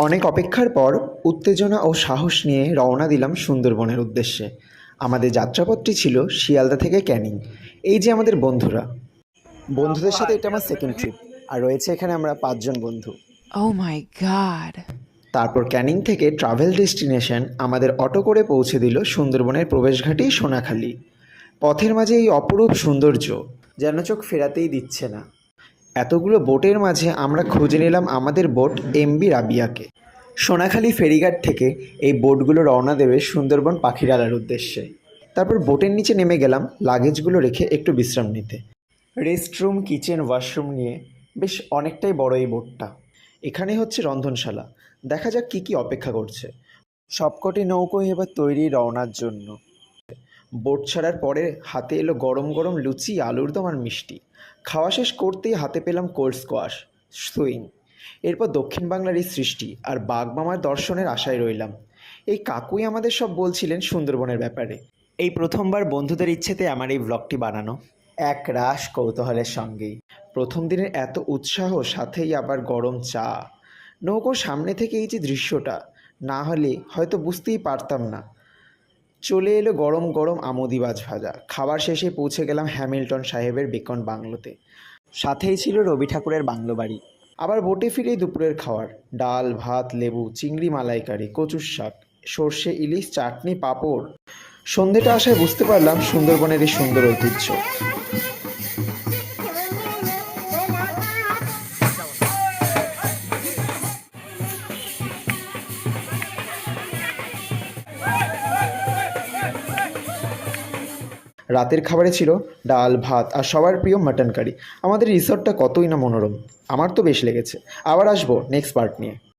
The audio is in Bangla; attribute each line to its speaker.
Speaker 1: অনেক অপেক্ষার পর উত্তেজনা ও সাহস নিয়ে রওনা দিলাম সুন্দরবনের উদ্দেশ্যে। আমাদের যাত্রাপথটি ছিল শিয়ালদা থেকে ক্যানিং। এই যে আমাদের বন্ধুরা, বন্ধুদের সাথে এটা আমার সেকেন্ড ট্রিপ, আর রয়েছে এখানে আমরা 5 জন বন্ধু।
Speaker 2: Oh my God.
Speaker 1: তারপর ক্যানিং থেকে ট্রাভেল ডেস্টিনেশন আমাদের অটো করে পৌঁছে দিল সুন্দরবনের প্রবেশঘাটে সোনাখালি। পথের মাঝে এই অপরূপ সৌন্দর্য যেন চোখ ফেরাতেই দিচ্ছে না। এতগুলো বোটের মাঝে আমরা খুঁজে নিলাম আমাদের বোট এমবি রাবিয়াকে। সোনাখালি ফেরিঘাট থেকে এই বোটগুলো রওনা দেবে সুন্দরবন পাখিরালয়ের উদ্দেশ্যে। তারপর বোটের নিচে নেমে গেলাম লাগেজগুলো রেখে একটু বিশ্রাম নিতে। রেস্টরুম, কিচেন, ওয়াশরুম নিয়ে বেশ অনেকটাই বড় এই বোটটা। এখানে হচ্ছে রন্ধনশালা। দেখা যাক কী কী অপেক্ষা করছে। সবকটি নৌকোই এবার তৈরি রওনার জন্য। বোট ছাড়ার পরে হাতে এলো গরম গরম লুচি, আলুর দম আর মিষ্টি। খাওয়া শেষ করতেই হাতে পেলাম কোল্ড স্কোয়াশ, সুইং। এরপর দক্ষিণ বাংলার এই সৃষ্টি আর বাঘমামার দর্শনের আশায় রইলাম। এই কাকুই আমাদের সব বলছিলেন সুন্দরবনের ব্যাপারে। এই প্রথমবার বন্ধুদের ইচ্ছেতে আমার এই ব্লগটি বানানো, এক রাশ কৌতূহলের সঙ্গেই। প্রথম দিনের এত উৎসাহ, সাথেই আবার গরম চা। নৌকোর সামনে থেকে এই যে দৃশ্যটা, না হলে হয়তো বুঝতেই পারতাম না। চলে এলো গরম গরম আমুদিবাজ ভাজা। খাবার শেষে পৌঁছে গেলাম হ্যামিল্টন সাহেবের বেকন বাংলোতে। সাথেই ছিল রবি ঠাকুরের বাংলো বাড়ি। আবার বোটে ফিরেই দুপুরের খাবার: ডাল, ভাত, লেবু, চিংড়ি মালাইকারি, কচুর শাক, সর্ষে ইলিশ, চাটনি, পাঁপড়। সন্ধেটা আসায় বুঝতে পারলাম সুন্দরবনের এই সুন্দর ঐতিহ্য। রাতের খাবারে ছিল ডাল, ভাত আর সবার প্রিয় মাটন কারি। আমাদের রিসর্টটা কতই না মনোরম, আমার তো বেশ লেগেছে। আবার আসবো নেক্সট পার্ট নিয়ে।